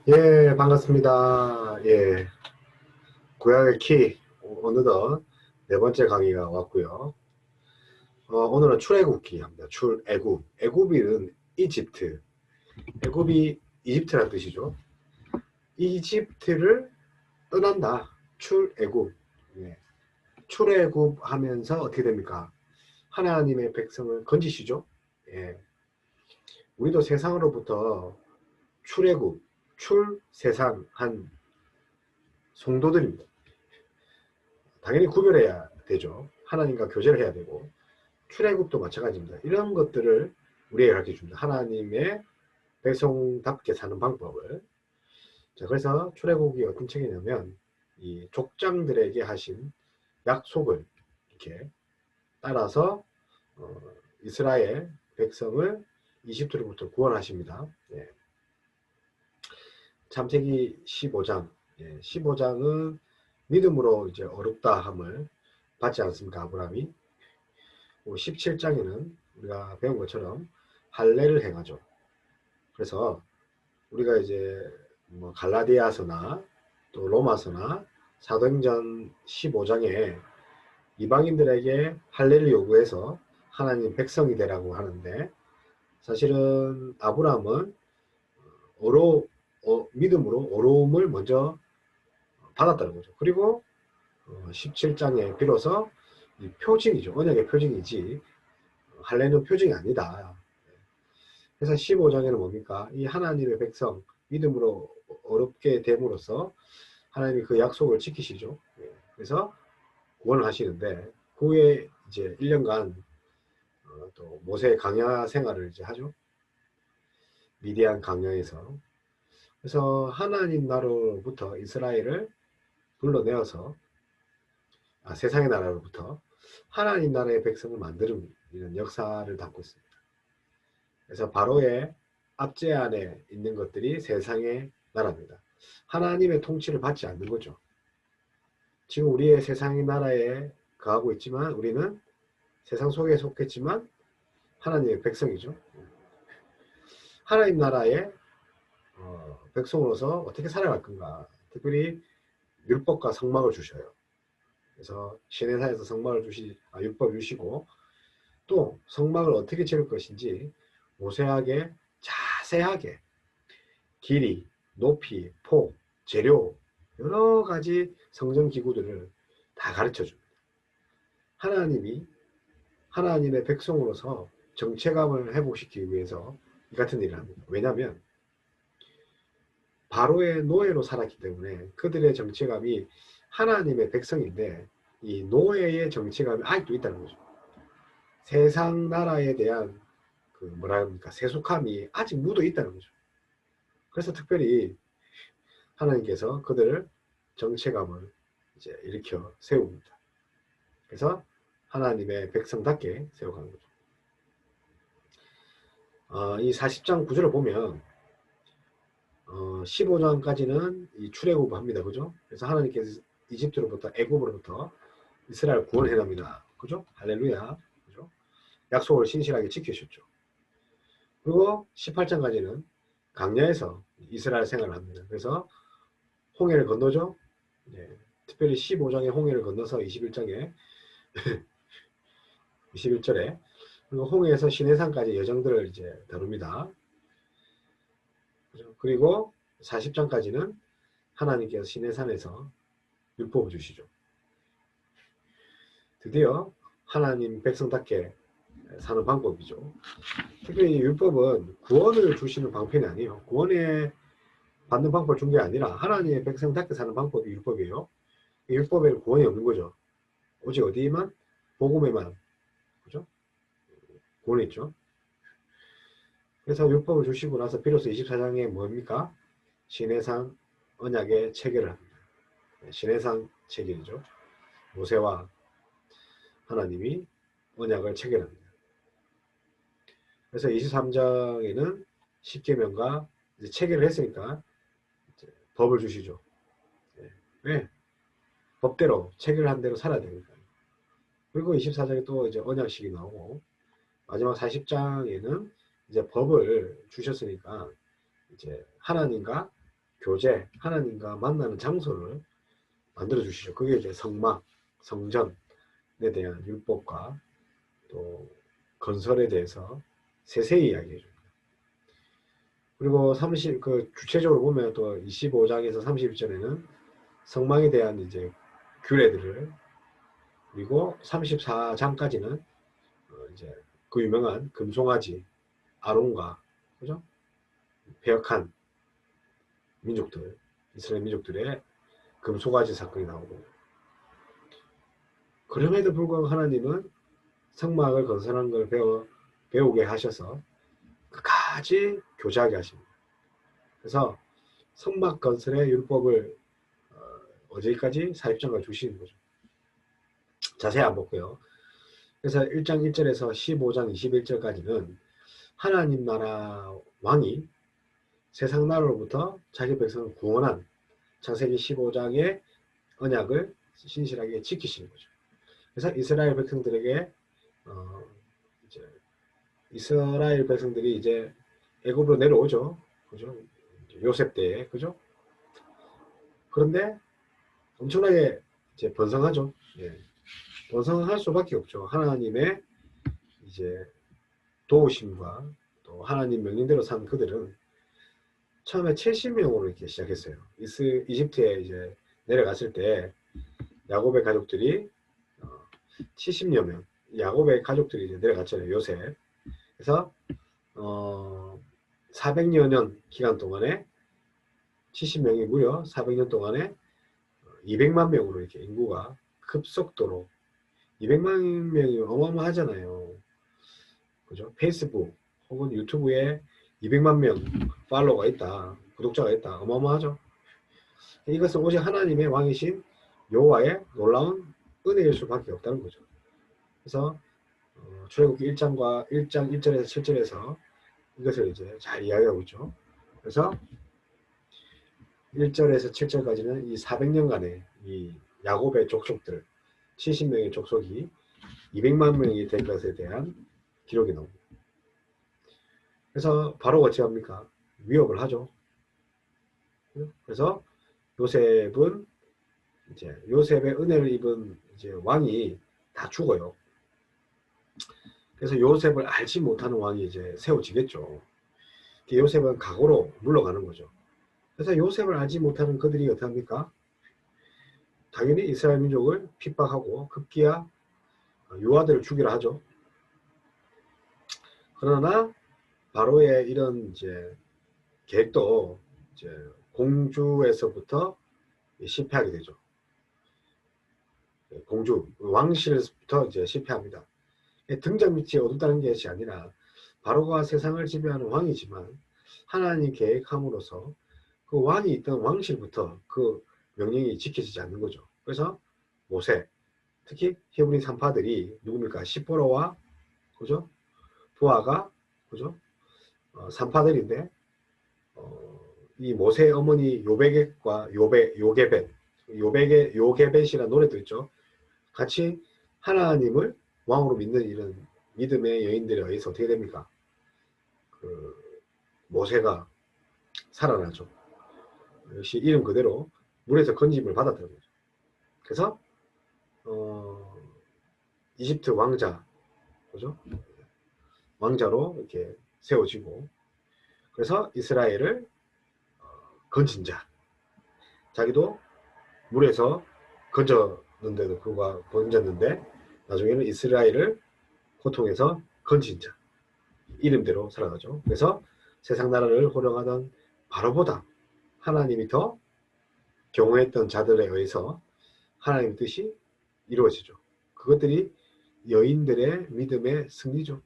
예, 반갑습니다. 예, 구약의 키, 어느덧 네 번째 강의가 왔고요. 오늘은 출애굽기 합니다. 출애굽. 애굽이는 이집트. 애굽이 이집트란 뜻이죠. 이집트를 떠난다. 출애굽. 예, 출애굽 하면서 어떻게 됩니까? 하나님의 백성을 건지시죠. 예, 우리도 세상으로부터 출애굽, 세상한 성도들입니다. 당연히 구별해야 되죠. 하나님과 교제를 해야 되고 출애굽도 마찬가지입니다. 이런 것들을 우리에게 가르쳐 줍니다. 하나님의 백성답게 사는 방법을. 자, 그래서 출애굽이 어떤 책이냐면 이 족장들에게 하신 약속을 이렇게 따라서 이스라엘 백성을 이집트로부터 구원하십니다. 예. 창세기 15장. 예, 15장은 믿음으로 이제 어렵다함을 받지 않습니까? 아브라함이. 17장에는 우리가 배운 것처럼 할례를 행하죠. 그래서 우리가 이제 뭐 갈라디아서나 또 로마서나 사도행전 15장에 이방인들에게 할례를 요구해서 하나님 백성이 되라고 하는데, 사실은 아브라함은 믿음으로 어려움을 먼저 받았다는 거죠. 그리고 17장에 비로소 이 표징이죠. 언약의 표징이지 할례는 표징이 아니다. 그래서 15장에는 뭡니까? 이 하나님의 백성 믿음으로 어렵게 됨으로써 하나님이 그 약속을 지키시죠. 그래서 구원을 하시는데, 그 후에 이제 1년간 또 모세 강야 생활을 이제 하죠. 미디안 강야에서. 그래서 하나님 나라로부터 이스라엘을 불러내어서 세상의 나라로부터 하나님 나라의 백성을 만드는 이런 역사를 담고 있습니다. 그래서 바로의 압제 안에 있는 것들이 세상의 나라입니다. 하나님의 통치를 받지 않는 거죠. 지금 우리의 세상의 나라에 거하고 있지만 우리는 세상 속에 속했지만 하나님의 백성이죠. 하나님 나라의 백성으로서 어떻게 살아갈 건가. 특별히 율법과 성막을 주셔요. 그래서 시내산에서 율법을 주시고, 또 성막을 어떻게 지을 것인지 모세하게 자세하게 길이, 높이, 폭, 재료, 여러 가지 성전 기구들을 다 가르쳐 줍니다. 하나님이 하나님의 백성으로서 정체감을 회복시키기 위해서 이 같은 일을 합니다. 왜냐하면 바로의 노예로 살았기 때문에 그들의 정체감이 하나님의 백성인데, 이 노예의 정체감이 아직도 있다는 거죠. 세상 나라에 대한 그 뭐라 합니까, 세속함이 아직 묻어 있다는 거죠. 그래서 특별히 하나님께서 그들을 정체감을 이제 일으켜 세웁니다. 그래서 하나님의 백성답게 세워가는 거죠. 이 40장 구절을 보면 15장까지는 이 출애굽 합니다. 그죠? 그래서 하나님께서 이집트로부터, 애굽으로부터 이스라엘 구원해 납니다. 그죠? 할렐루야. 그죠? 약속을 신실하게 지키셨죠. 그리고 18장까지는 강야에서 이스라엘 생활을 합니다. 그래서 홍해를 건너죠. 네. 특별히 15장에 홍해를 건너서 21장에 21절에 그리고 홍해에서 시내산까지 여정들을 이제 다룹니다. 그리고 40장까지는 하나님께서 시내산에서 율법을 주시죠. 드디어 하나님 백성답게 사는 방법이죠. 특별히 율법은 구원을 주시는 방편이 아니에요. 구원에 받는 방법을 준 게 아니라 하나님의 백성답게 사는 방법이 율법이에요. 율법에는 구원이 없는 거죠. 오직 어디에만? 복음에만. 그죠? 구원이 있죠. 그래서 율법을 주시고 나서 비로소 24장에 뭡니까? 시내산 언약의 체결을 합니다. 시내산 체결이죠. 모세와 하나님이 언약을 체결합니다. 그래서 23장에는 십계명과 이제 체결을 했으니까 이제 법을 주시죠. 왜? 법대로 체결을 한 대로 살아야 되니까. 그리고 24장에 또 이제 언약식이 나오고, 마지막 40장에는 이제 법을 주셨으니까 이제 하나님과 교제, 하나님과 만나는 장소를 만들어 주시죠. 그게 이제 성막, 성전에 대한 율법과 또 건설에 대해서 세세히 이야기해 줍니다. 그리고 그 주체적으로 보면 또 25장에서 31절에는 성막에 대한 이제 규례들을, 그리고 34장까지는 이제 그 유명한 금송아지 아론과, 그죠? 배역한 민족들, 이스라엘 민족들의 금송아지 사건이 나오고, 그럼에도 불구하고 하나님은 성막을 건설하는 걸 배우게 하셔서 끝까지 교제하게 하십니다. 그래서 성막 건설의 율법을 어디까지 사입장을 주시는 거죠. 자세히 안 볼게요. 그래서 1장 1절에서 15장 21절까지는 하나님 나라 왕이 세상 나라로부터 자기 백성을 구원한 창세기 15장의 언약을 신실하게 지키시는 거죠. 그래서 이스라엘 백성들에게 이제 이스라엘 백성들이 이제 애굽으로 내려오죠. 그죠? 요셉 때에, 그죠? 그런데 엄청나게 이제 번성하죠. 예. 번성할 수밖에 없죠. 하나님의 이제 도우심과 또 하나님 명령대로 산 그들은 처음에 70명으로 이렇게 시작했어요. 이집트에 이제 내려갔을 때 야곱의 가족들이 70여 명, 야곱의 가족들이 이제 내려갔잖아요. 요셉. 그래서 400여 년 기간 동안에 70명이 무려 400년 동안에 200만 명으로 이렇게 인구가 급속도로, 200만 명이 어마어마하잖아요. 그죠? 페이스북 혹은 유튜브에 200만 명 팔로워가 있다, 구독자가 있다, 어마어마하죠. 이것은 오직 하나님의 왕이신 여호와의 놀라운 은혜일 수밖에 없다는 거죠. 그래서 출애굽기 1장 1절에서 7절에서 이것을 이제 잘 이야기하고 있죠. 그래서 1절에서 7절까지는 이 400년간의 이 야곱의 족속들 70명의 족속이 200만 명이 된 것에 대한 기록이 나옵니다. 그래서 바로가 어찌 합니까? 위협을 하죠. 그래서 요셉은 이제 요셉의 은혜를 입은 이제 왕이 다 죽어요. 그래서 요셉을 알지 못하는 왕이 이제 세워지겠죠. 요셉은 각오로 물러가는 거죠. 그래서 요셉을 알지 못하는 그들이 어떻게 합니까? 당연히 이스라엘 민족을 핍박하고 급기야 유아들을 죽이라 하죠. 그러나 바로의 이런 이제 계획도 이제 공주에서부터 실패하게 되죠. 공주, 왕실에서부터 이제 실패합니다. 등장 밑이 어둡다는 것이 아니라 바로가 세상을 지배하는 왕이지만 하나님 계획함으로써 그 왕이 있던 왕실부터 그 명령이 지켜지지 않는 거죠. 그래서 모세, 특히 히브리 산파들이 누굽니까? 시포로와, 그죠? 부하가, 그죠? 산파들인데 이 모세의 어머니 요베겟과 요게벳이라는 노래도 있죠. 같이 하나님을 왕으로 믿는 이런 믿음의 여인들에 의해서 어떻게 됩니까? 그 모세가 살아나죠. 역시 이름 그대로 물에서 건짐을 받았다는 거죠. 그래서 이집트 왕자, 그죠? 왕자로 이렇게 세워지고, 그래서 이스라엘을 건진 자, 자기도 물에서 건졌는데도 불구하고 건졌는데 나중에는 이스라엘을 고통에서 건진 자, 이름대로 살아가죠. 그래서 세상 나라를 호령하던 바로보다 하나님이 더 경호했던 자들에 의해서 하나님의 뜻이 이루어지죠. 그것들이 여인들의 믿음의 승리죠.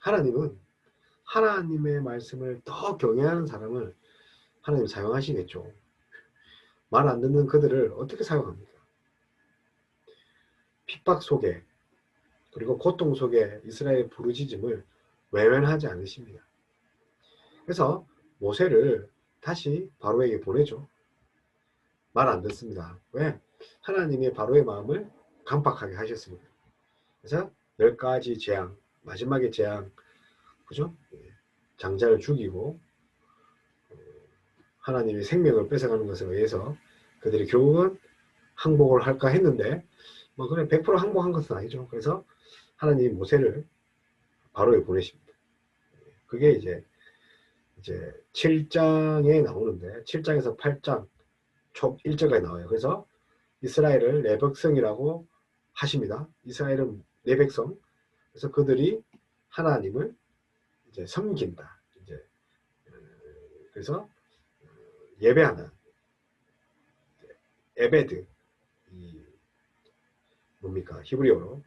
하나님은 하나님의 말씀을 더 경외하는 사람을 하나님 사용하시겠죠. 말 안 듣는 그들을 어떻게 사용합니까? 핍박 속에, 그리고 고통 속에 이스라엘 부르짖음을 외면하지 않으십니다. 그래서 모세를 다시 바로에게 보내죠. 말 안 듣습니다. 왜? 하나님이 바로의 마음을 강박하게 하셨습니다. 그래서 10가지 재앙, 마지막의 재앙, 그죠? 장자를 죽이고 하나님이 생명을 뺏어가는 것에 의해서 그들이 결국은 항복을 할까 했는데 뭐 그래 100% 항복한 것은 아니죠. 그래서 하나님이 모세를 바로에 보내십니다. 그게 이제 7장에 나오는데 7장에서 8장 초 1절까지 나와요. 그래서 이스라엘을 내 백성이라고 하십니다. 이스라엘은 내 백성. 그래서 그들이 하나님을 이제 섬긴다. 이제 그래서 예배하는 에베드 이 뭡니까 히브리어로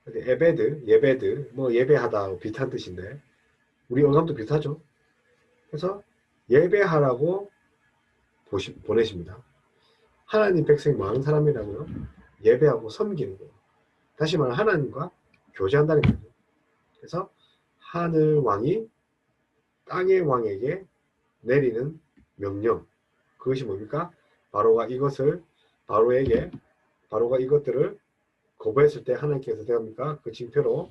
에베드 예베드 뭐 예배하다 비슷한 뜻인데 우리 어감도 비슷하죠. 그래서 예배하라고 보내십니다. 하나님 백성이 많은 사람이라고요. 예배하고 섬기는 거예요. 다시 말해 하나님과 교제한다는 거죠. 그래서 하늘 왕이 땅의 왕에게 내리는 명령 그것이 뭡니까? 바로가 이것들을 거부했을 때 하나님께서 대합니까? 그 징표로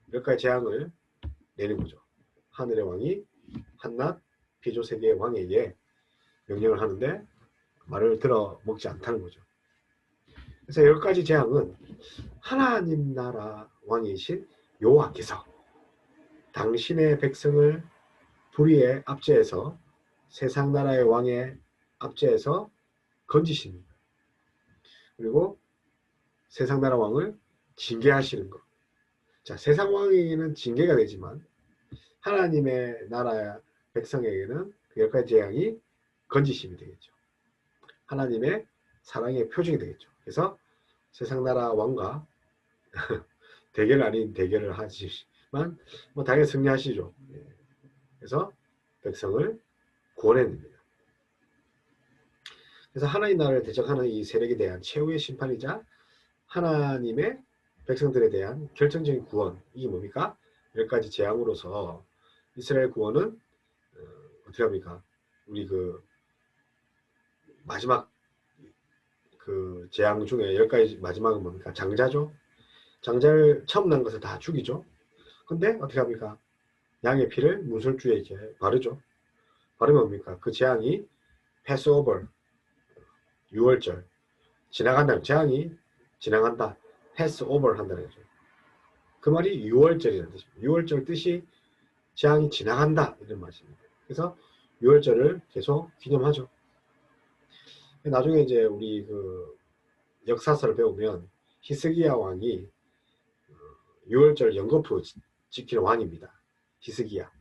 몇 가지 재앙을 내는 거죠. 하늘의 왕이 한낱 피조 세계의 왕에게 명령을 하는데 말을 들어 먹지 않다는 거죠. 그래서 10가지 재앙은 하나님 나라 왕이신 여호와께서 당신의 백성을 불의의 압제에서 세상 나라의 왕의 압제에서 건지십니다. 그리고 세상 나라 왕을 징계하시는 것. 자, 세상 왕에게는 징계가 되지만 하나님의 나라 백성에게는 그 10가지 재앙이 건지심이 되겠죠. 하나님의 사랑의 표징이 되겠죠. 그래서 세상 나라 왕과 대결 아닌 대결을 하시지만 뭐 당연히 승리하시죠. 그래서 백성을 구원해냅니다. 그래서 하나님 나라를 대적하는 이 세력에 대한 최후의 심판이자 하나님의 백성들에 대한 결정적인 구원 이게 뭡니까? 10가지 재앙으로서 이스라엘 구원은 어떻게 합니까? 우리 그 마지막 그 재앙 중에 10가지 마지막은 뭡니까? 장자죠. 장자를 처음 난 것을 다 죽이죠. 근데 어떻게 합니까? 양의 피를 문설주에 이렇게 바르죠. 바르면 뭡니까? 그 재앙이 패스오버 유월절 지나간다는 재앙이 지나간다. 패스오버를 한다는 거죠. 그 말이 유월절이라는 뜻입니다. 유월절 뜻이 재앙이 지나간다 이런 말입니다. 그래서 유월절을 계속 기념하죠. 나중에 이제 우리 그 역사서를 배우면 히스기야 왕이 유월절 연거푸 지키는 왕입니다. 히스기야.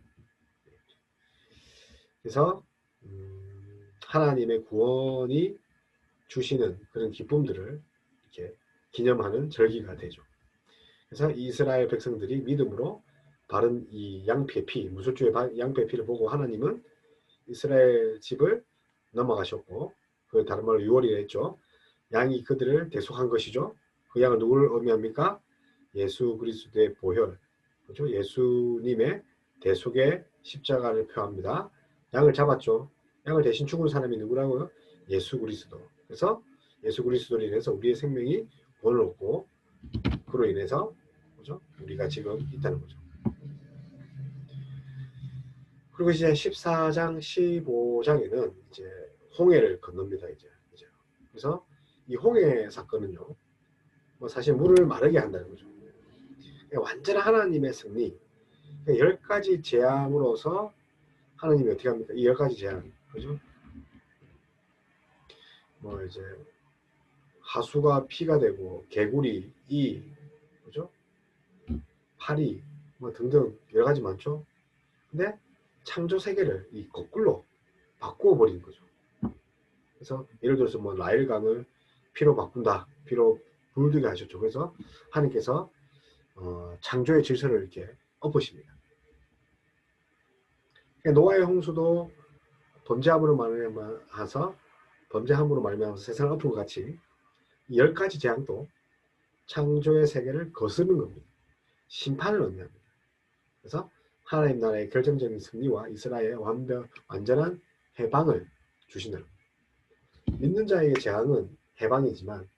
그래서 하나님의 구원이 주시는 그런 기쁨들을 이렇게 기념하는 절기가 되죠. 그래서 이스라엘 백성들이 믿음으로 바른 이 양피의 피, 무술주의 양피의 피를 보고 하나님은 이스라엘 집을 넘어가셨고 그 다른 말로 유월이라 했죠. 양이 그들을 대속한 것이죠. 그 양은 누구를 의미합니까? 예수 그리스도의 보혈, 그렇죠? 예수님의 대속의 십자가를 표합니다. 양을 잡았죠. 양을 대신 죽은 사람이 누구라고요? 예수 그리스도. 그래서 예수 그리스도로 인해서 우리의 생명이 구원을 얻고 그로 인해서 그죠? 우리가 지금 있다는 거죠. 그리고 이제 14장, 15장에는 이제 홍해를 건넙니다. 이제. 그래서 이 홍해 사건은요, 뭐 사실 물을 마르게 한다는 거죠. 완전한 하나님의 승리. 10가지 재앙으로서 하나님이 어떻게 합니까? 이 10가지 재앙. 그죠? 뭐 이제 하수가 피가 되고 개구리, 이, 그죠? 파리, 뭐 등등 여러 가지 많죠. 근데 창조 세계를 이 거꾸로 바꾸어 버린 거죠. 그래서 예를 들어서 뭐 나일강을 피로 바꾼다, 피로 물들게 하셨죠. 그래서 하나님께서 창조의 질서를 이렇게 엎으십니다. 노아의 홍수도 범죄함으로 말미암아서 세상을 엎은 것 같이 이 10가지 재앙도 창조의 세계를 거스르는 겁니다. 심판을 의미합니다. 그래서 하나님 나라의 결정적인 승리와 이스라엘의 완전한 해방을 주시는 믿는 자에게 재앙은 해방이지만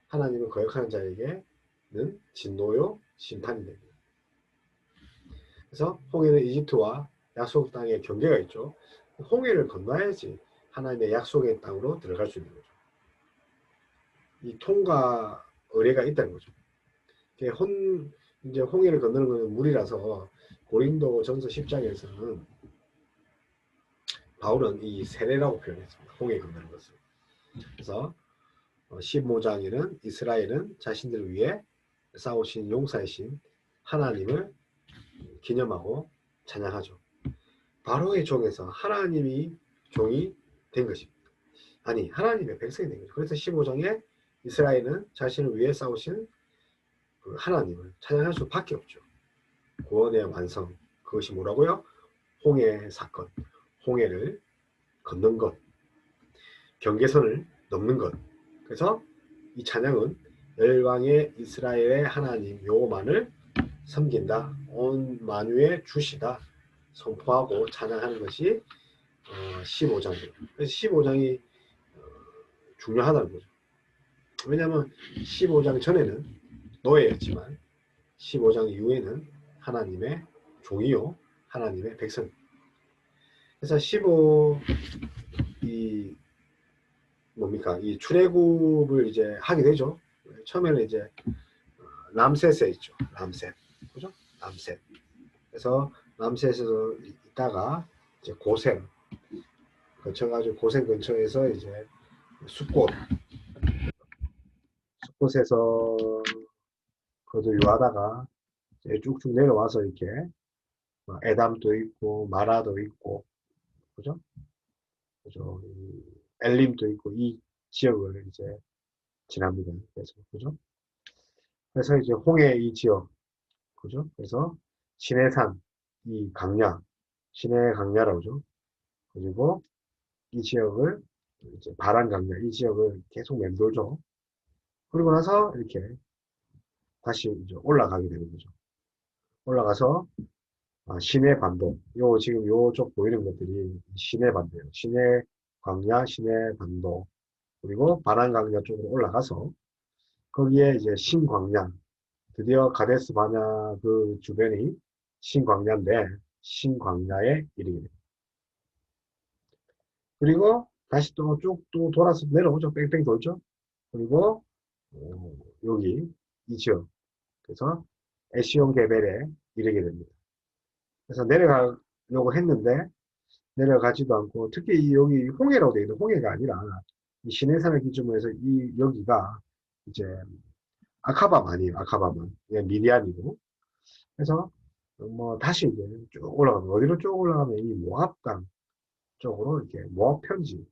하나님을 거역하는 자에게는 진노요 심판이 됩니다. 그래서 홍해는 이집트와 약속 땅의 경계가 있죠. 홍해를 건너야지 하나님의 약속의 땅으로 들어갈 수 있는 거죠. 이 통과 의례가 있다는 거죠. 이제 홍해를 건너는 것은 물이라서 고린도 전서 10장에서는 바울은 이 세례라고 표현했습니다. 홍해 건너는 것을. 그래서 15장에는 이스라엘은 자신들을 위해 싸우신 용사이신 하나님을 기념하고 찬양하죠. 바로의 종에서 하나님이 종이 된 것입니다. 아니, 하나님의 백성이 된 거죠. 그래서 15장에 이스라엘은 자신을 위해 싸우신 그 하나님을 찬양할 수밖에 없죠. 구원의 완성, 그것이 뭐라고요? 홍해 사건, 홍해를 걷는 것, 경계선을 넘는 것. 그래서 이 찬양은 열방의 이스라엘의 하나님 여호와만을 섬긴다, 온 만유의 주시다 선포하고 찬양하는 것이 15장이에요. 그래서 15장이 중요하다는 거죠. 왜냐하면 15장 전에는 노예였지만 15장 이후에는 하나님의 종이요 하나님의 백성. 그래서 15 이 출애굽을 이제 하게 되죠. 처음에는 이제 람셋에 있죠. 람셋, 그죠? 람셋. 그래서 람셋에서 있다가 이제 고센 거쳐가지고 고센 근처에서 이제 숫곳에서 그것도 유하다가 쭉쭉 내려와서 이렇게 에담도 있고 마라도 있고, 그죠? 그죠? 엘림도 있고 이 지역을 이제 지납니다. 그래서 그죠? 그래서 이제 홍해 이 지역, 그죠? 그래서 시내산 이 강야, 시내 강야라고 하죠. 그리고 이 지역을 이제 바란 강야 이 지역을 계속 맴돌죠. 그리고 나서 이렇게 다시 이제 올라가게 되는 거죠. 올라가서 시내 반도, 요 지금 요쪽 보이는 것들이 시내 반도예요. 시내 광야, 시내 반도, 그리고 바란 강야 쪽으로 올라가서 거기에 이제 신광야, 드디어 가데스 바냐 그 주변이 신광야인데 신광야에 이르게 됩니다. 그리고 다시 또 쭉 또 돌아서 내려오죠. 뺑뺑 돌죠. 그리고 여기 이 지역, 그래서 에시온 게벨에 이르게 됩니다. 그래서 내려가려고 했는데 내려가지도 않고, 특히 이 여기 홍해라고 되어 있는 홍해가 아니라 이 시내산을 기준으로 해서 이 여기가 이제 아카밤 아니에요. 아카밤은 미디안이고. 그래서 뭐 다시 이제 쭉 올라가면 어디로 쭉 올라가면 이 모압강 쪽으로 이렇게 모압 편지,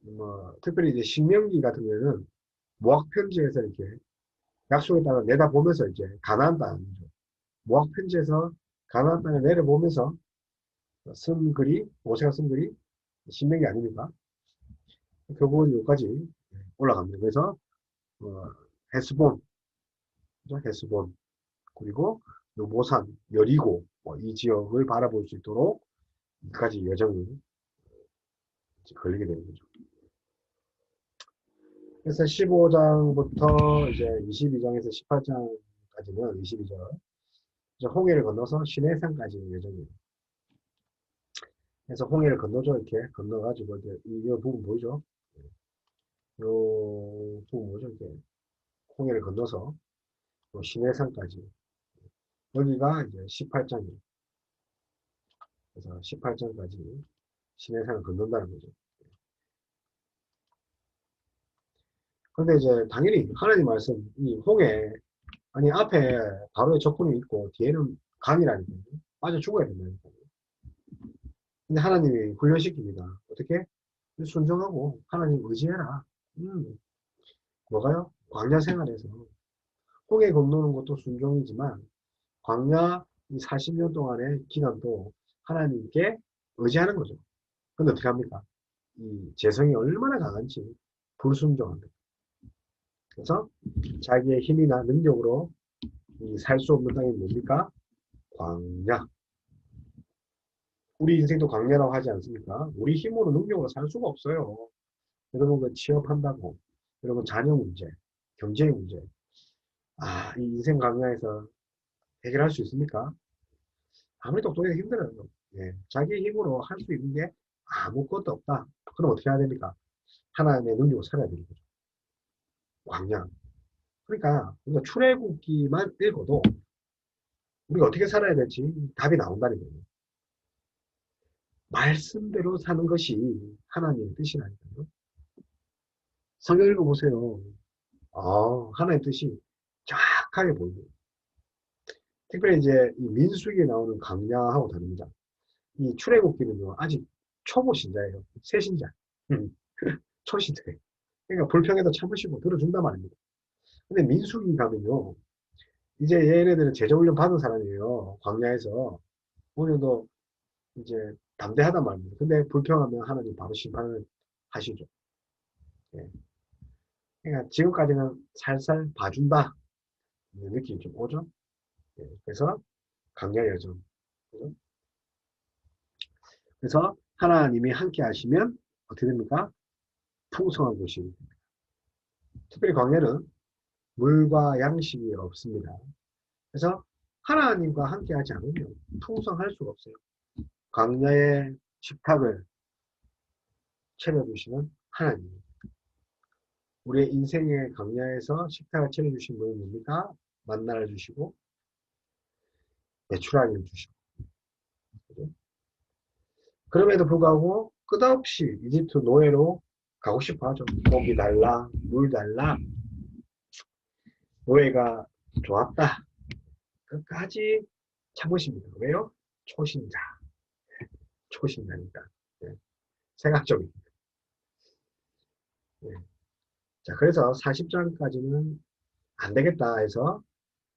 뭐 특별히 이제 신명기 같은 경우에는 모압 편지에서 이렇게 약속에 따라 내다보면서 이제 가나안 땅이죠. 모압 편지에서 가나안 땅에 내려보면서 쓴 글이, 모세가 쓴 글이 신명기 아닙니까? 결국은 여기까지 올라갑니다. 그래서 헤스본, 그죠? 헤스본, 그리고 모산, 여리고 이 지역을 바라볼 수 있도록 여기까지 여정이 걸리게 되는 거죠. 그래서 15장부터 이제 22장에서 18장까지는 22장 홍해를 건너서 시내산까지 여정이에요. 그래서 홍해를 건너죠. 이렇게 건너가지고 이제 이 부분 보이죠? 이 부분 보이죠? 이렇게 홍해를 건너서 시내산까지, 여기가 이제 18장이에요. 그래서 18장까지 시내산을 건넌다는 거죠. 그런데 이제 당연히 하나님 말씀, 이 홍해, 아니 앞에 바로의 적군이 있고 뒤에는 강이라니까요. 빠져 죽어야 된다니까요. 근데 하나님이 훈련시킵니다. 어떻게? 순종하고 하나님 의지해라. 뭐가요? 광야 생활에서 홍해 건너는 것도 순종이지만 광야 이 40년 동안의 기간도 하나님께 의지하는 거죠. 근데 어떻게 합니까? 이 재성이 얼마나 강한지 불순종합니다. 그래서 자기의 힘이나 능력으로 살 수 없는 땅이 뭡니까? 광야. 우리 인생도 광야라고 하지 않습니까? 우리 힘으로 능력으로 살 수가 없어요. 여러분 그 취업한다고, 여러분 자녀 문제, 경제 문제, 이 인생 광야에서 해결할 수 있습니까? 아무리 똑똑해도 힘들어요. 예, 자기 힘으로 할 수 있는 게 아무것도 없다. 그럼 어떻게 해야 됩니까? 하나님의 능력을 살아야 되는 거죠. 광야. 그러니까 우리가 출애굽기만 읽어도 우리가 어떻게 살아야 될지 답이 나온다는 거예요. 말씀대로 사는 것이 하나님의 뜻이라니까요. 성경 읽어보세요. 하나님의 뜻이 정확하게 보입니다. 특별히 이제 이 민수기에 나오는 강야하고 다릅니다. 이 출애굽기는요, 아직 초보 신자예요. 새 신자. 초신자예요. 그러니까 불평해도 참으시고 들어준단 말입니다. 근데 민수기 가면요, 이제 얘네들은 제자훈련 받은 사람이에요. 광야에서. 어느 정도 이제 담대하단 말입니다. 근데 불평하면 하나님 바로 심판을 하시죠. 예. 그러니까 지금까지는 살살 봐준다. 이런 느낌이 좀 오죠. 예. 그래서 강야 여정. 그죠? 그래서 하나님이 함께 하시면 어떻게 됩니까? 풍성한 곳이 됩니다. 특별히 광야는 물과 양식이 없습니다. 그래서 하나님과 함께 하지 않으면 풍성할 수가 없어요. 광야의 식탁을 차려주시는 하나님. 우리의 인생의 광야에서 식탁을 차려주신 분은 뭡니까? 만나를 주시고 내추럴을 주시고. 그죠? 그럼에도 불구하고 끝없이 이집트 노예로 가고 싶어 하죠. 고기 달라, 물 달라. 노예가 좋았다. 끝까지 참으십니다. 왜요? 초신자. 초신자니까. 네. 생각적입니다. 네. 자, 그래서 40장까지는 안 되겠다 해서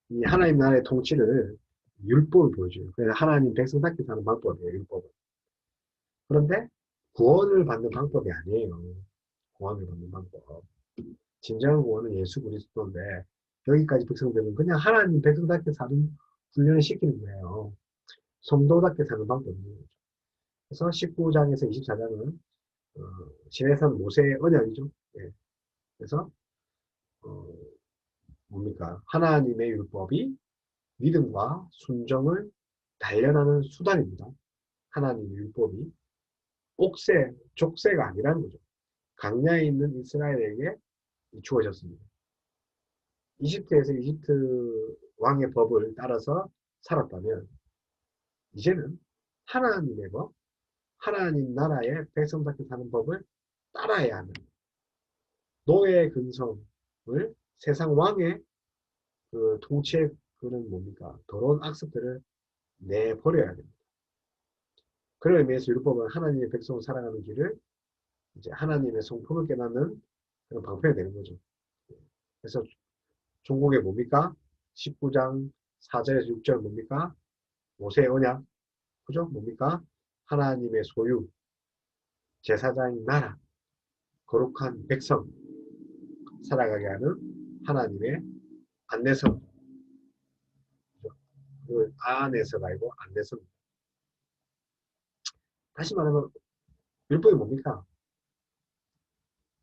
이 하나님 나라의 통치를 율법을 보여줘요. 그래서 하나님 백성답게 사는 방법이에요, 율법은. 그런데 구원을 받는 방법이 아니에요. 구원을 받는 방법. 진정한 구원은 예수 그리스도인데 여기까지 백성들은 그냥 하나님 백성답게 사는 훈련을 시키는 거예요. 성도답게 사는 방법이에요. 그래서 19장에서 24장은 시내산 모세의 언약이죠. 예. 그래서 어, 뭡니까? 하나님의 율법이 믿음과 순종을 단련하는 수단입니다. 하나님의 율법이 옥새, 족쇄가 아니라는 거죠. 강야에 있는 이스라엘에게 주어졌습니다. 이집트에서 이집트 왕의 법을 따라서 살았다면 이제는 하나님의 법, 하나님 나라의 백성답게 사는 법을 따라야 하는 노예 근성을 세상 왕의 그 통치의 그는 뭡니까? 더러운 악습들을 내버려야 됩니다. 그런 의미에서 율법은 하나님의 백성을 살아가는 길을 이제 하나님의 성품을 깨닫는 그런 방편이 되는 거죠. 그래서 종국에 뭡니까? 19장 4절에서 6절 뭡니까? 모세의 언약. 그죠? 뭡니까? 하나님의 소유, 제사장의 나라, 거룩한 백성, 살아가게 하는 하나님의 안내성. 그 안에서가 아니고 안내성. 다시 말하면 율법이 뭡니까?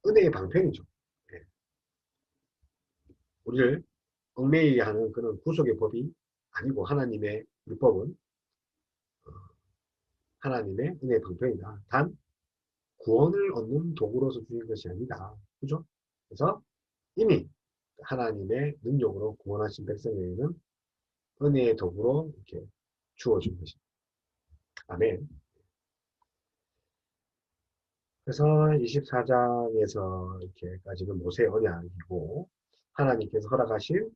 은혜의 방편이죠. 네. 우리를 얽매이게 하는 그런 구속의 법이 아니고 하나님의 율법은 하나님의 은혜의 방편이다. 단 구원을 얻는 도구로서 주신 것이 아니다. 그죠? 그래서 이미 하나님의 능력으로 구원하신 백성에게는 은혜의 도구로 이렇게 주어진 것입니다. 아멘. 그래서 24장에서 이렇게까지는 모세의 언약이고 하나님께서 허락하신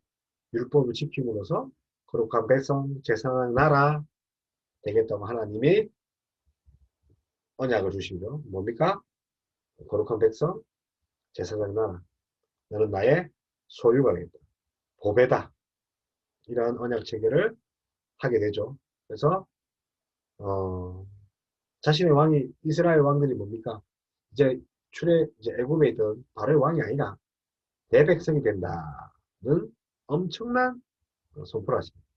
율법을 지킴으로써 거룩한 백성, 제사장 나라 되겠다고 하나님이 언약을 주시죠. 뭡니까? 거룩한 백성, 제사장 나라. 너는 나의 소유가 되겠다. 보배다. 이러한 언약 체계를 하게 되죠. 그래서 자신의 왕이 이스라엘 왕들이 뭡니까? 이제 애굽에 있던 바로의 왕이 아니라 내 백성이 된다는 엄청난 선포를 하십니다.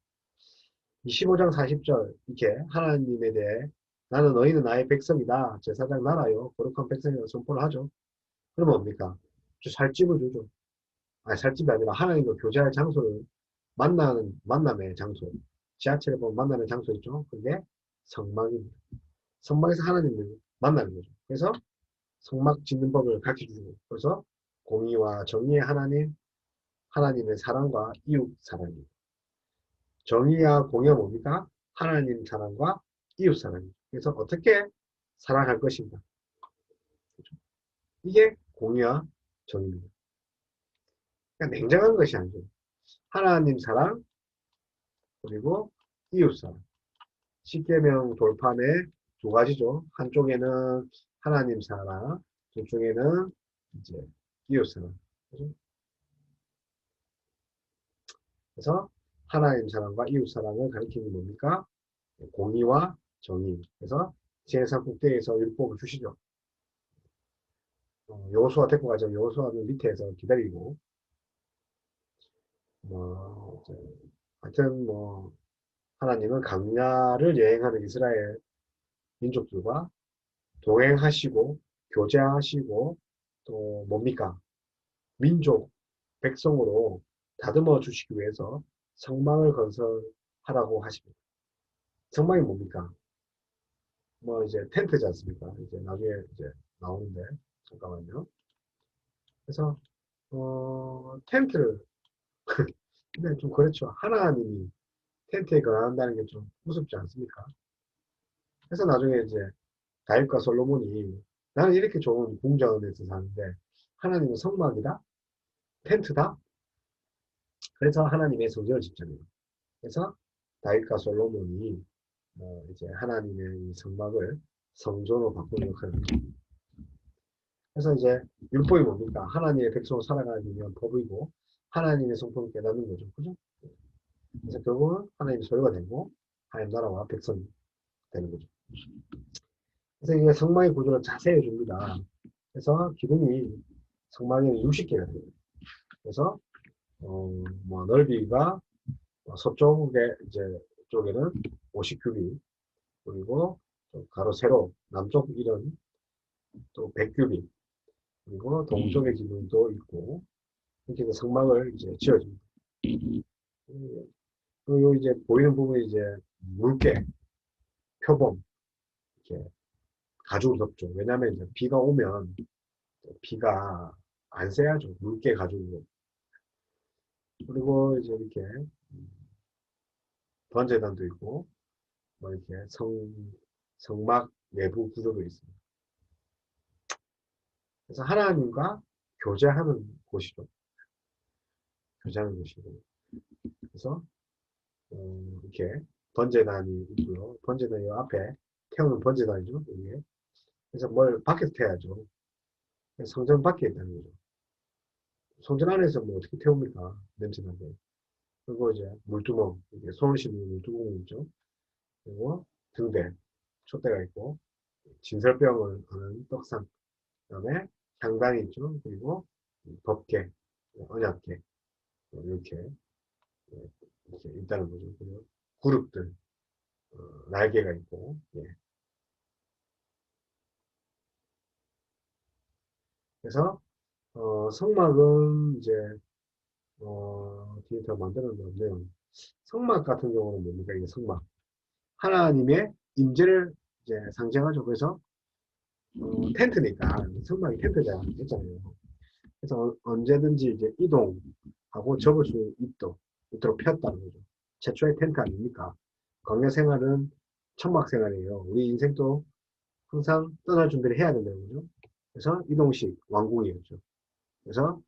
25장 40절 이렇게 하나님에 대해 나는 너희는 나의 백성이다. 제사장 나라요. 거룩한 백성이라고 선포를 하죠. 그러면 뭡니까? 살집을 주죠. 아니 살집이 아니라 하나님과 교제할 장소를 만남의 장소. 지하철에 보면 만남의 장소 있죠. 근데 성막입니다. 성막에서 하나님을 만나는 거죠. 그래서 성막 짓는 법을 가르쳐주고, 그래서 공의와 정의의 하나님, 하나님의 사랑과 이웃 사랑입니다. 정의와 공의가 뭡니까? 하나님 사랑과 이웃 사랑입니다. 그래서 어떻게 사랑할 것인가? 이게 공의와 정의입니다. 그러니까 냉정한 것이 아니죠. 하나님 사랑, 그리고 이웃 사랑. 십계명 돌판의 두 가지죠. 한쪽에는 하나님 사랑, 저쪽에는 이제 이웃 사랑. 그래서 하나님 사랑과 이웃 사랑을 가리키는 뭡니까? 공의와 정의. 그래서 제3국대에서 율법을 주시죠. 여호수아 데리고 가죠. 여호수아는 밑에서 기다리고, 이제 하여튼 하나님은 강야를 여행하는 이스라엘 민족들과 동행하시고 교제하시고 또 뭡니까? 민족, 백성으로 다듬어 주시기 위해서 성막을 건설하라고 하십니다. 성막이 뭡니까? 이제 텐트지 않습니까? 이제 나중에 이제 나오는데 잠깐만요. 그래서 텐트를 근데 좀 그렇죠. 하나님이 텐트에 거한다는 게 좀 무섭지 않습니까? 그래서 나중에 이제 다윗과 솔로몬이 나는 이렇게 좋은 궁전에서 사는데 하나님은 성막이다? 텐트다? 그래서 하나님의 성전을 짓잖아요. 그래서 다윗과 솔로몬이 이제 하나님의 이 성막을 성전으로 바꾸는 역할을 합니다. 그래서 이제 율법이 뭡니까? 하나님의 백성으로 살아가기 위한 법이고 하나님의 성품을 깨닫는 거죠. 그죠? 그래서 결국은 하나님의 소유가 되고 하나님 나라와 백성이 되는 거죠. 그래서 이게 성막의 구조를 자세히 해줍니다. 그래서 기둥이 성막에는 60개가 됩니다. 그래서 넓이가 서쪽에 이제 쪽에는 50규빗 그리고 가로 세로 남쪽 이런 또 100규빗 그리고 동쪽의 기둥도 있고 이렇게 성막을 이제 지어줍니다. 그리고 이제 보이는 부분이 이제 물개, 표범 이렇게 가죽을 덮죠. 왜냐하면 이제 비가 오면 비가 안 새야죠. 물개 가죽으로. 그리고 이제 이렇게 번제단도 있고 이렇게 성막 내부 구조도 있습니다. 그래서 하나님과 교제하는 곳이죠. 교제하는 곳이고. 그래서 이렇게 번제단이 있고요. 번제단이 앞에 태우는 번제단이죠. 여기에. 그래서 뭘 밖에서 태워야죠. 성전 밖에 있다는 거죠. 성전 안에서 어떻게 태웁니까? 냄새나게. 그리고 이제 물두멍, 이게 손을 씻는 물두멍이 있죠. 그리고 등대, 촛대가 있고, 진설병을 하는 떡상, 그 다음에 향단이 있죠. 그리고 법계, 언약계, 이렇게, 이렇게 있다는 거죠. 그리고 그룹들, 날개가 있고, 예. 그래서, 성막은 이제, 뒤에 더 만들어 놓았네요. 성막 같은 경우는 뭡니까? 이게 성막. 하나님의 임재를 이제 상징하죠. 그래서 텐트니까 성막이 텐트잖아요. 했잖아요. 그래서 언제든지 이제 이동하고 접을 수 있도록 폈다는 거죠. 최초의 텐트 아닙니까? 광야 생활은 천막 생활이에요. 우리 인생도 항상 떠날 준비를 해야 된다는 거죠. 그래서 이동식 왕궁이었죠. 그래서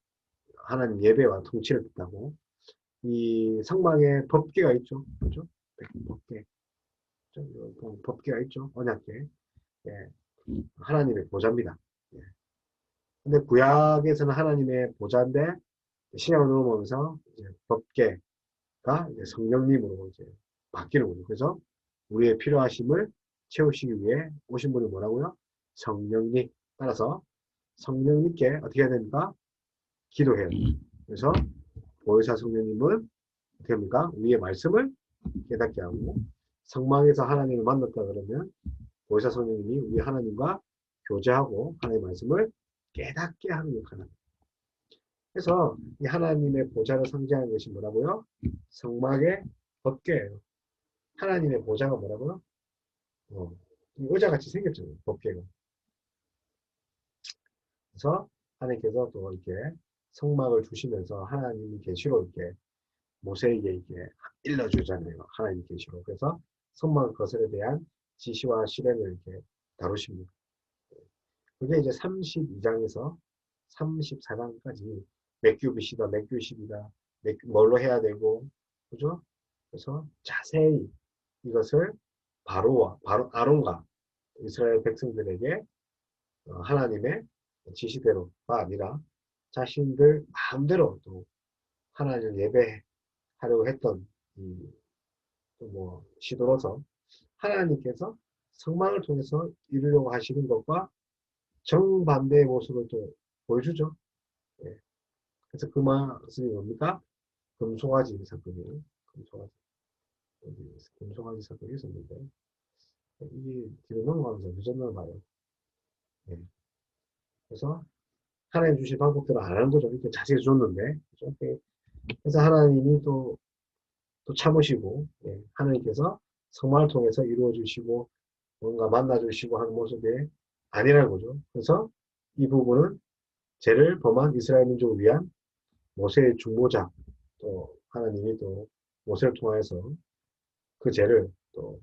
하나님 예배와 통치를 뜻하고 이 성막에 법궤가 있죠. 그렇죠? 법궤. 법궤가 있죠. 언약궤. 예. 하나님의 보좌입니다. 예. 근데 구약에서는 하나님의 보좌인데 신약을 넘어오면서 법궤가 이제 성령님으로 이제 바뀌는 거죠. 그래서 우리의 필요하심을 채우시기 위해 오신 분이 뭐라고요? 성령님. 따라서 성령님께 어떻게 해야 됩니까? 기도해야 됩니다. 그래서 보혜사 성령님은 어떻게 합니까? 우리의 말씀을 깨닫게 하고 성막에서 하나님을 만났다 그러면 보혜사 성령님이 우리 하나님과 교제하고 하나님의 말씀을 깨닫게 하는 역할을 합니다. 그래서 이 하나님의 보좌를 상징하는 것이 뭐라고요? 성막의 법궤예요. 하나님의 보좌가 뭐라고요? 어, 의자같이 생겼잖아요. 법궤가. 그래서 하나님께서 또 이렇게 성막을 주시면서 하나님이 계시로 이렇게 모세에게 이렇게 일러주잖아요. 하나님 계시로. 그래서 성막 것에 대한 지시와 실행을 이렇게 다루십니다. 그게 이제 32장에서 34장까지 몇 규빗이다, 몇 규십이다, 뭘로 해야 되고, 그죠? 그래서 자세히 이것을 바로 아론과 이스라엘 백성들에게 하나님의 지시대로가 아니라 자신들 마음대로 또 하나님을 예배하려고 했던 뭐 시도로서 하나님께서 성막을 통해서 이루려고 하시는 것과 정반대의 모습을 또 보여주죠. 예. 그래서 그 말씀이 뭡니까? 금송아지 사건이에요. 금송아지. 금송아지 사건이 있었는데 이게 뒤로 넘어가면서 늦었나 봐요. 예. 그래서 하나님 주신 방법들을 안 하는 거죠. 이렇게 자세히 줬는데. 그죠? 그래서 하나님이 또 참으시고, 예. 하나님께서 성만을 통해서 이루어 주시고, 뭔가 만나 주시고 하는 모습이 아니라는 거죠. 그래서 이 부분은 죄를 범한 이스라엘 민족을 위한 모세의 중보자, 또 하나님이 또 모세를 통해서 그 죄를 또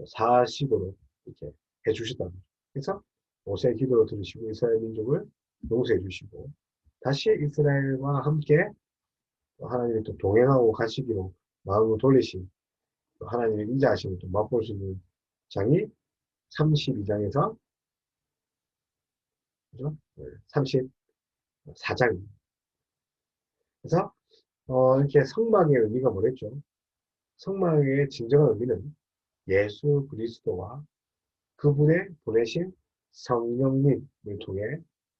사하시도록 이렇게 해주셨다는 거죠. 그래서 모세의 기도를 들으시고 이스라엘 민족을 용서해 주시고 다시 이스라엘과 함께 하나님이 또 동행하고 가시기로 마음을 돌리신 하나님의 인자하심을 또 맛볼 수 있는 장이 32장에서 그죠? 34장입니다. 그래서 이렇게 성막의 의미가 뭐랬죠? 성막의 진정한 의미는 예수 그리스도와 그분의 보내신 성령님을 통해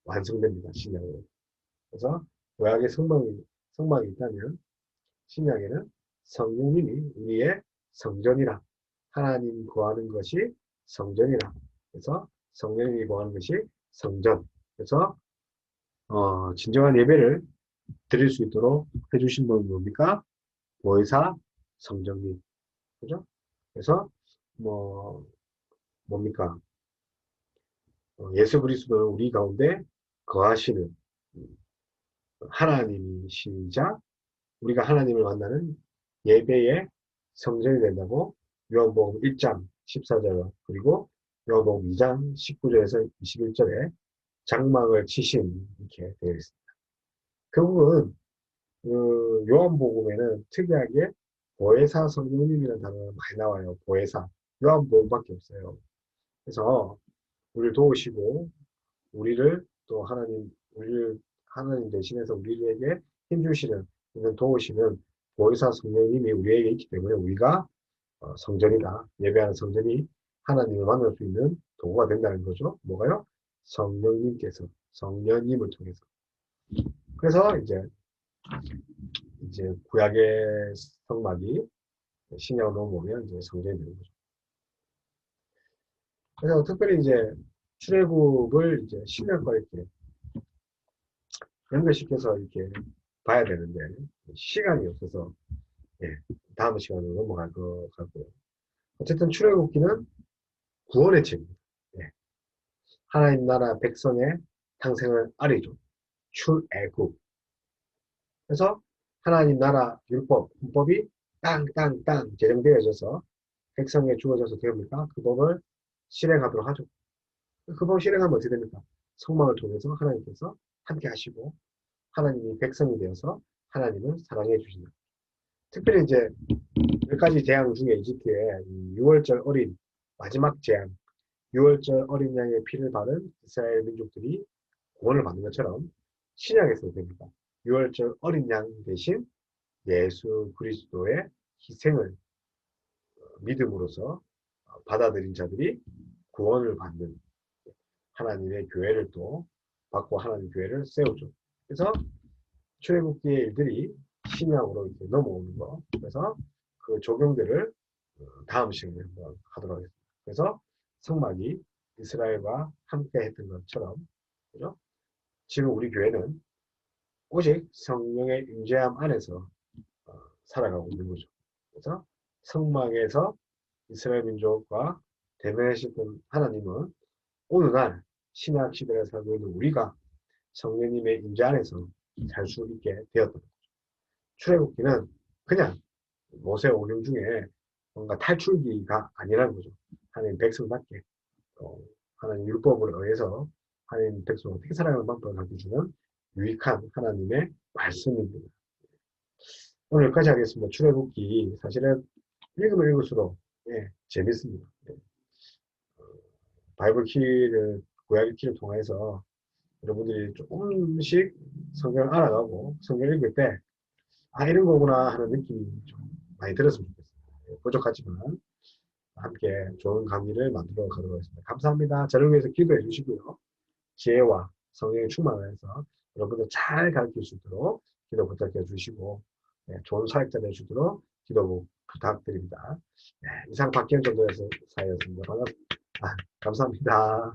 완성됩니다. 신약은. 그래서 구약에 성막이 있다면 신약에는 성령님이 우리의 성전이라 하나님 구하는 것이 성전이라 그래서 성령님이 구하는 것이 성전 그래서 진정한 예배를 드릴 수 있도록 해주신 분은 뭡니까? 보혜사 성령님 그죠? 그래서 뭐 뭡니까? 예수 그리스도는 우리 가운데 거하시는 하나님이시자 우리가 하나님을 만나는 예배의 성전이 된다고 요한복음 1장 14절 그리고 요한복음 2장 19절에서 21절에 장막을 치신 이렇게 되어 있습니다. 결국은 그 요한복음에는 특이하게 보혜사 성령님이라는 단어가 많이 나와요. 보혜사. 요한복음밖에 없어요. 그래서 우리를 도우시고 우리를 또 우리를 하나님 대신해서 우리에게 힘주시는, 도우시는 보혜사 성령님이 우리에게 있기 때문에 우리가 성전이다. 예배하는 성전이 하나님을 만날 수 있는 도구가 된다는 거죠. 뭐가요? 성령님께서, 성령님을 통해서. 그래서 이제 구약의 성막이 신약으로 넘어오면 이제 성전이 되는 거죠. 그래서 특별히 이제 출애굽을 이제 신약과 이렇게 연결시켜서 이렇게 봐야 되는데 시간이 없어서 예, 다음 시간으로 넘어갈 것 같고요. 어쨌든 출애굽기는 구원의 책입니다. 예, 하나님 나라 백성의 탄생을 알리죠. 출애굽. 그래서 하나님 나라 율법, 헌법이 땅땅땅 제정되어져서 백성에 주어져서 되옵니까? 그 법을 실행하도록 하죠. 그 법을 실행하면 어떻게 됩니까? 성막을 통해서 하나님께서 함께 하시고 하나님이 백성이 되어서 하나님을 사랑해 주신다. 특별히 이제 10가지 재앙 중에 이집트의 6월절 어린 마지막 재앙, 6월절 어린 양의 피를 바른 이스라엘 민족들이 구원을 받는 것처럼 신약에서도 됩니다. 6월절 어린 양 대신 예수 그리스도의 희생을 믿음으로써 받아들인 자들이 구원을 받는 하나님의 교회를 또 받고 하나님 교회를 세우죠. 그래서 출애굽기의 일들이 신약으로 이렇게 넘어오는 거. 그래서 그 적용들을 다음 시간에 한번 하도록 하겠습니다. 그래서 성막이 이스라엘과 함께 했던 것처럼, 그죠? 지금 우리 교회는 오직 성령의 임재함 안에서 살아가고 있는 거죠. 그래서 성막에서 이스라엘 민족과 대면하셨던 하나님은 어느 날 신약 시대에 살고 있는 우리가 성령님의 임재 안에서 살 수 있게 되었던 거죠. 출애굽기는 그냥 모세 오경 중에 뭔가 탈출기가 아니라는 거죠. 하나님 백성답게 하나님 율법을 의해서 하나님 백성 어떻게 살아가는 방법을 가르쳐주는 유익한 하나님의 말씀입니다. 오늘 여기까지 하겠습니다. 출애굽기 사실은 읽으면 읽을수록 재밌습니다. 바이블 키를 구약의 키를 통해서 여러분들이 조금씩 성경을 알아가고 성경 읽을 때 이런 거구나 하는 느낌이 좀 많이 들었으면 좋겠습니다. 부족하지만 함께 좋은 강의를 만들어 가도록 하겠습니다. 감사합니다. 저를 위해서 기도해 주시고요. 지혜와 성령의 충만을 해서 여러분들 잘 가르칠 수 있도록 기도 부탁해 주시고 좋은 사역자 될 수 있도록 기도 부탁드립니다. 이상 박기현 전도에서 사였습니다. 감사합니다.